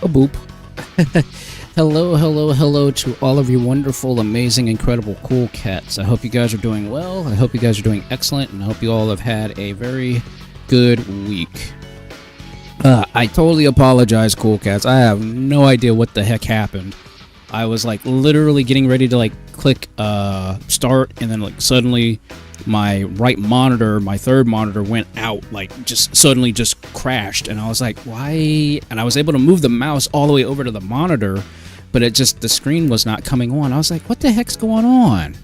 A boop. Hello, hello, hello to all of you wonderful, amazing, incredible, cool cats. I hope you guys are doing well. I hope you guys are doing excellent, and I hope you all have had a very good week. I totally apologize, cool cats. I have no idea what the heck happened. I was like literally getting ready to like click start, and then like suddenly my right monitor, my third monitor, went out, like just suddenly just crashed, and I was like, why? And I was able to move the mouse all the way over to the monitor, but it just, the screen was not coming on. I was like, what the heck's going on?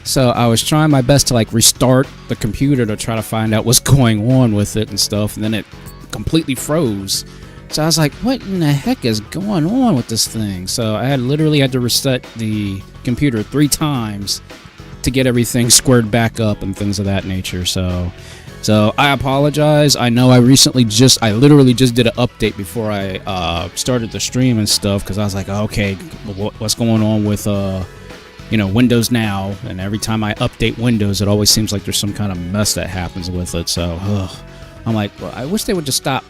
So I was trying my best to like restart the computer to try to find out what's going on with it and stuff, and then it completely froze. So I was like, what in the heck is going on with this thing? So I literally had to reset the computer 3 times to get everything squared back up and things of that nature. So I apologize. I know I literally just did an update before I started the stream and stuff, because I was like, okay, what's going on with Windows now? And every time I update Windows, it always seems like there's some kind of mess that happens with it. So I'm like, well, I wish they would just stop,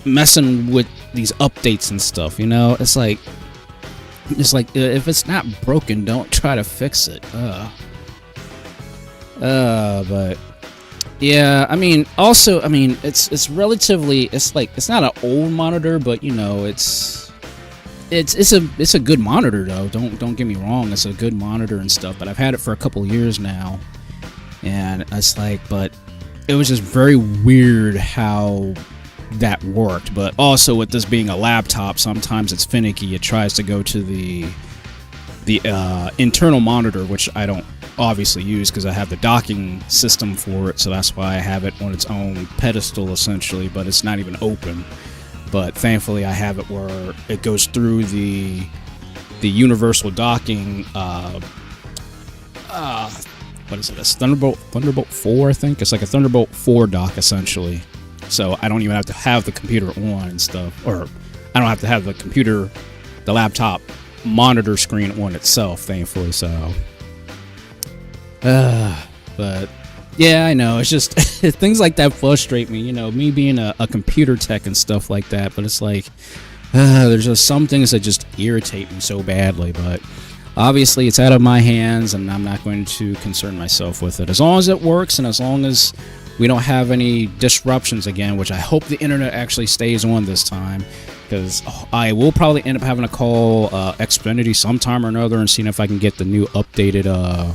messing with these updates and stuff. It's like if it's not broken, don't try to fix it. But yeah, it's relatively, it's not an old monitor, but it's a good monitor though. Don't get me wrong, it's a good monitor and stuff. But I've had it for a couple years now, and it's like, but it was just very weird how that worked. But also with this being a laptop, sometimes it's finicky. It tries to go to the internal monitor, which I don't obviously use because I have the docking system for it, so that's why I have it on its own pedestal essentially, but it's not even open. But thankfully I have it where it goes through the universal docking, what is it, a Thunderbolt 4, I think? It's like a Thunderbolt 4 dock essentially. So I don't even have to have the computer on and stuff, or I don't have to have the laptop monitor screen on itself, thankfully. So but yeah, I know, it's just things like that frustrate me, me being a computer tech and stuff like that. But it's like there's just some things that just irritate me so badly. But obviously it's out of my hands, and I'm not going to concern myself with it as long as it works, and as long as we don't have any disruptions again, which I hope the internet actually stays on this time, because I will probably end up having to call Xfinity sometime or another and seeing if I can get the new updated, I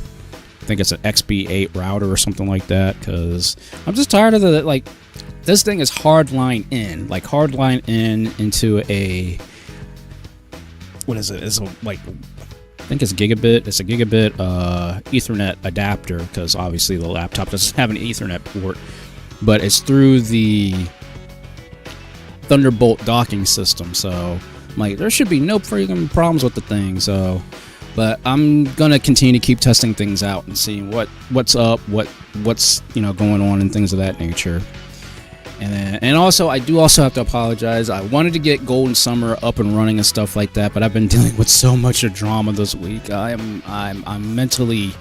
think it's an XB8 router or something like that, because I'm just tired of this thing is hardline in into a, what is it? It's I think it's gigabit. It's a gigabit Ethernet adapter, because obviously the laptop doesn't have an Ethernet port, but it's through the Thunderbolt docking system. So there should be no freaking problems with the thing. So, but I'm gonna continue to keep testing things out and seeing what's up, what's going on and things of that nature. And also, I do also have to apologize. I wanted to get Golden Summer up and running and stuff like that, but I've been dealing with so much of drama this week. I'm mentally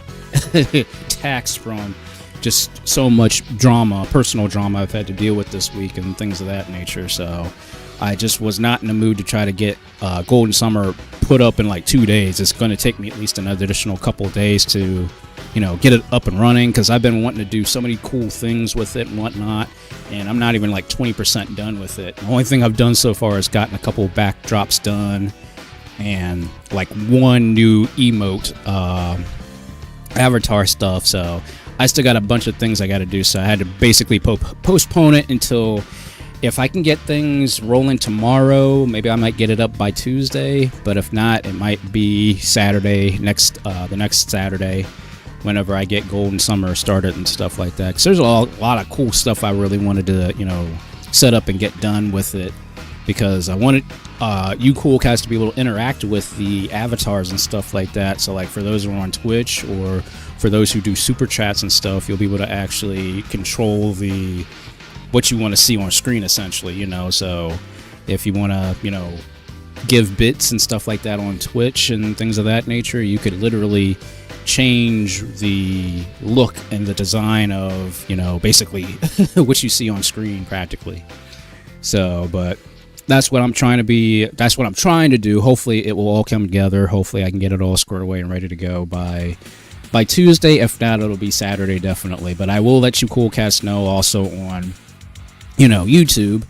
taxed from just so much drama, personal drama I've had to deal with this week and things of that nature. So I just was not in the mood to try to get Golden Summer put up in like 2 days. It's going to take me at least an additional couple of days to get it up and running, because I've been wanting to do so many cool things with it and whatnot, and I'm not even like 20% done with it. The only thing I've done so far is gotten a couple backdrops done and like one new emote avatar stuff. So I still got a bunch of things I got to do, so I had to basically postpone it until, if I can get things rolling tomorrow, maybe I might get it up by Tuesday, but if not, it might be Saturday, the next Saturday, whenever I get Golden Summer started and stuff like that. Because there's a lot of cool stuff I really wanted to, set up and get done with it, because I wanted you cool cats to be able to interact with the avatars and stuff like that. So like for those who are on Twitch, or for those who do super chats and stuff, you'll be able to actually control what you want to see on screen essentially, so if you want to, give bits and stuff like that on Twitch and things of that nature, you could literally change the look and the design of, basically what you see on screen practically. So, but that's what I'm trying to do. Hopefully it will all come together. Hopefully I can get it all squared away and ready to go by Tuesday. If not, it'll be Saturday definitely. But I will let you cool cats know also on, YouTube,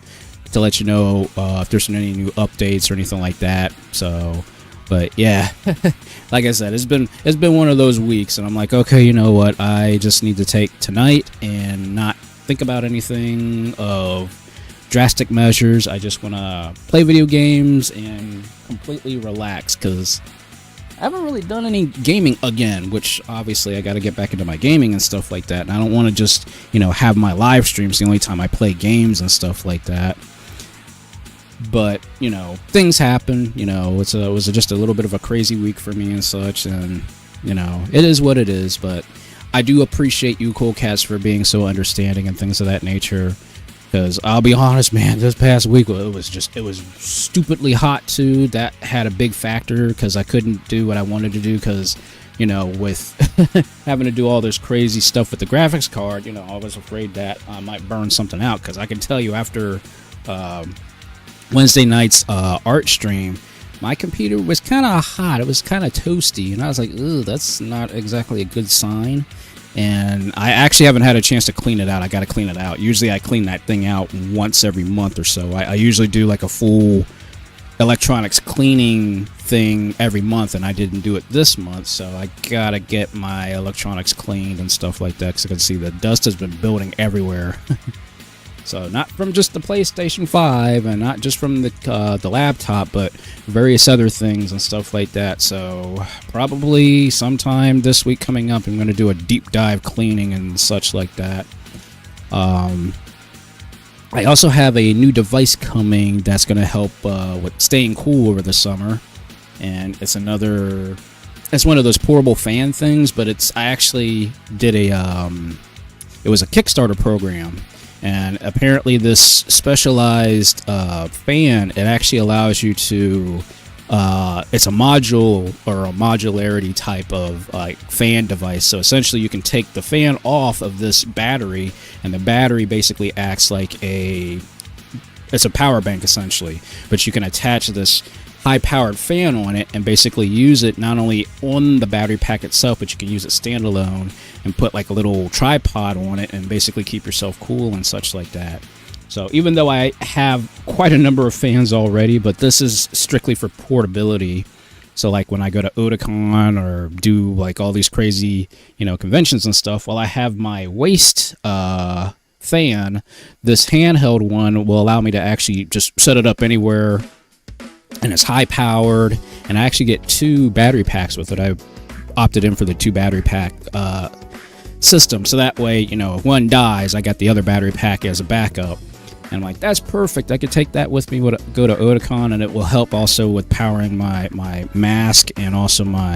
to let you know if there's any new updates or anything like that. So, but yeah, like I said, it's been one of those weeks, and I'm like, okay, you know what? I just need to take tonight and not think about anything of drastic measures. I just want to play video games and completely relax, because I haven't really done any gaming again, which obviously I got to get back into my gaming and stuff like that. And I don't want to just, have my live streams the only time I play games and stuff like that. But, things happen. It was just a little bit of a crazy week for me and such. And, it is what it is. But I do appreciate you cool cats for being so understanding and things of that nature. Because I'll be honest, man, this past week, it was stupidly hot too. That had a big factor, because I couldn't do what I wanted to do, because, with having to do all this crazy stuff with the graphics card, I was afraid that I might burn something out. Because I can tell you, after Wednesday night's art stream, my computer was kind of hot. It was kind of toasty, and I was like, "Ooh, that's not exactly a good sign." And I actually haven't had a chance to clean it out. I got to clean it out. Usually I clean that thing out once every month or so. I usually do like a full electronics cleaning thing every month, and I didn't do it this month. So I got to get my electronics cleaned and stuff like that, because I can see the dust has been building everywhere. So not from just the PlayStation 5 and not just from the laptop, but various other things and stuff like that. So probably sometime this week coming up, I'm going to do a deep dive cleaning and such like that. I also have a new device coming that's going to help with staying cool over the summer. And it's one of those portable fan things, but I actually did it was a Kickstarter program. And apparently this specialized fan, it actually allows you to, it's a module or a modularity type of fan device. So essentially you can take the fan off of this battery, and the battery basically acts like it's a power bank essentially. But you can attach this high-powered fan on it and basically use it not only on the battery pack itself, but you can use it standalone and put like a little tripod on it and basically keep yourself cool and such like that. So even though I have quite a number of fans already, but this is strictly for portability. So like when I go to Otakon or do like all these crazy, conventions and stuff, while I have my waist fan, this handheld one will allow me to actually just set it up anywhere. And it's high powered, and I actually get 2 battery packs with it. I opted in for the 2 battery pack system, so that way, if one dies, I got the other battery pack as a backup. And I'm like, that's perfect. I could take that with me, go to Otakon, and it will help also with powering my mask and also my